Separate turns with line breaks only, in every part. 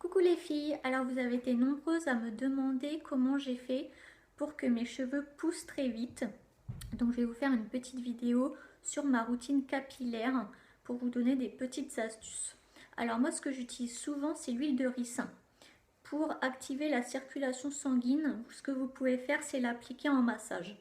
Coucou les filles, alors vous avez été nombreuses à me demander comment j'ai fait pour que mes cheveux poussent très vite. Donc je vais vous faire une petite vidéo sur ma routine capillaire pour vous donner des petites astuces. Alors moi ce que j'utilise souvent c'est l'huile de ricin. Pour activer la circulation sanguine, ce que vous pouvez faire c'est l'appliquer en massage.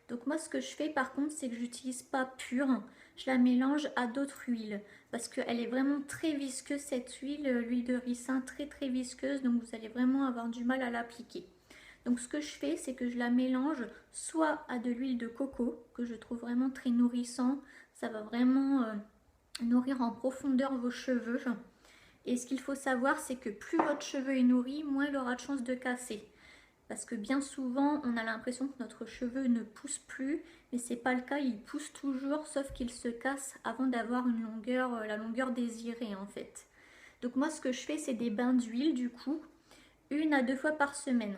Donc moi ce que je fais par contre c'est que j'utilise pas pure, je la mélange à d'autres huiles parce qu'elle est vraiment très visqueuse cette huile, l'huile de ricin très visqueuse, donc vous allez vraiment avoir du mal à l'appliquer. Donc ce que je fais c'est que je la mélange soit à de l'huile de coco que je trouve vraiment très nourrissant, ça va vraiment nourrir en profondeur vos cheveux. Et ce qu'il faut savoir c'est que plus votre cheveu est nourri, moins il aura de chances de casser. Parce que bien souvent, on a l'impression que notre cheveu ne pousse plus, mais c'est pas le cas, il pousse toujours, sauf qu'il se casse avant d'avoir une longueur, la longueur désirée en fait. Donc moi, ce que je fais, c'est des bains d'huile du coup, 1 à 2 fois par semaine.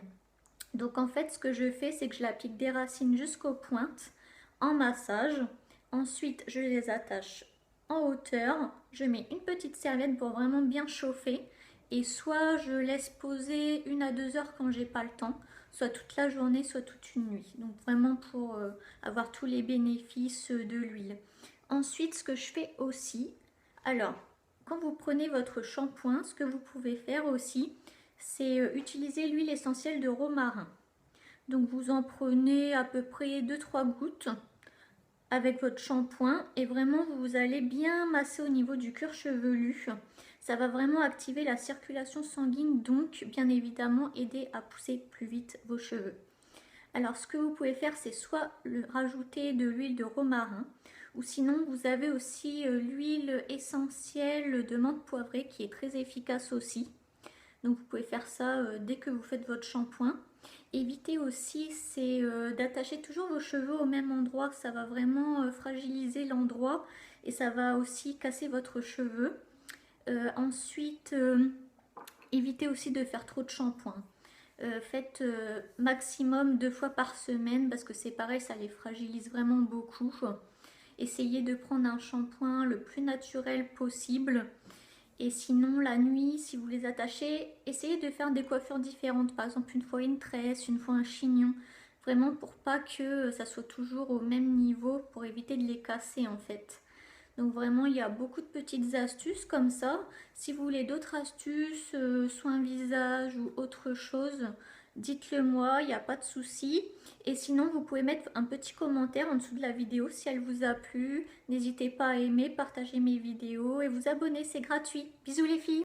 Donc en fait, ce que je fais, c'est que je l'applique des racines jusqu'aux pointes, en massage. Ensuite, je les attache en hauteur. Je mets une petite serviette pour vraiment bien chauffer. Et soit je laisse poser 1 à 2 heures quand j'ai pas le temps, soit toute la journée, soit toute une nuit. Donc vraiment pour avoir tous les bénéfices de l'huile. Ensuite, ce que je fais aussi, alors quand vous prenez votre shampoing, ce que vous pouvez faire aussi, c'est utiliser l'huile essentielle de romarin. Donc vous en prenez à peu près 2-3 gouttes avec votre shampoing et vraiment vous allez bien masser au niveau du cuir chevelu. Ça va vraiment activer la circulation sanguine, donc bien évidemment aider à pousser plus vite vos cheveux. Alors ce que vous pouvez faire, c'est soit rajouter de l'huile de romarin, ou sinon vous avez aussi l'huile essentielle de menthe poivrée qui est très efficace aussi. Donc vous pouvez faire ça dès que vous faites votre shampoing. Évitez aussi c'est d'attacher toujours vos cheveux au même endroit, ça va vraiment fragiliser l'endroit et ça va aussi casser votre cheveu. Ensuite, évitez aussi de faire trop de shampoing. Faites maximum 2 fois par semaine parce que c'est pareil, ça les fragilise vraiment beaucoup. Essayez de prendre un shampoing le plus naturel possible. Et sinon, la nuit, si vous les attachez, essayez de faire des coiffures différentes. Par exemple, une fois une tresse, une fois un chignon. Vraiment pour pas que ça soit toujours au même niveau, pour éviter de les casser en fait. Donc vraiment, il y a beaucoup de petites astuces comme ça. Si vous voulez d'autres astuces, soins visage ou autre chose, dites-le moi, il n'y a pas de souci. Et sinon, vous pouvez mettre un petit commentaire en dessous de la vidéo si elle vous a plu. N'hésitez pas à aimer, partager mes vidéos et vous abonner, c'est gratuit. Bisous les filles!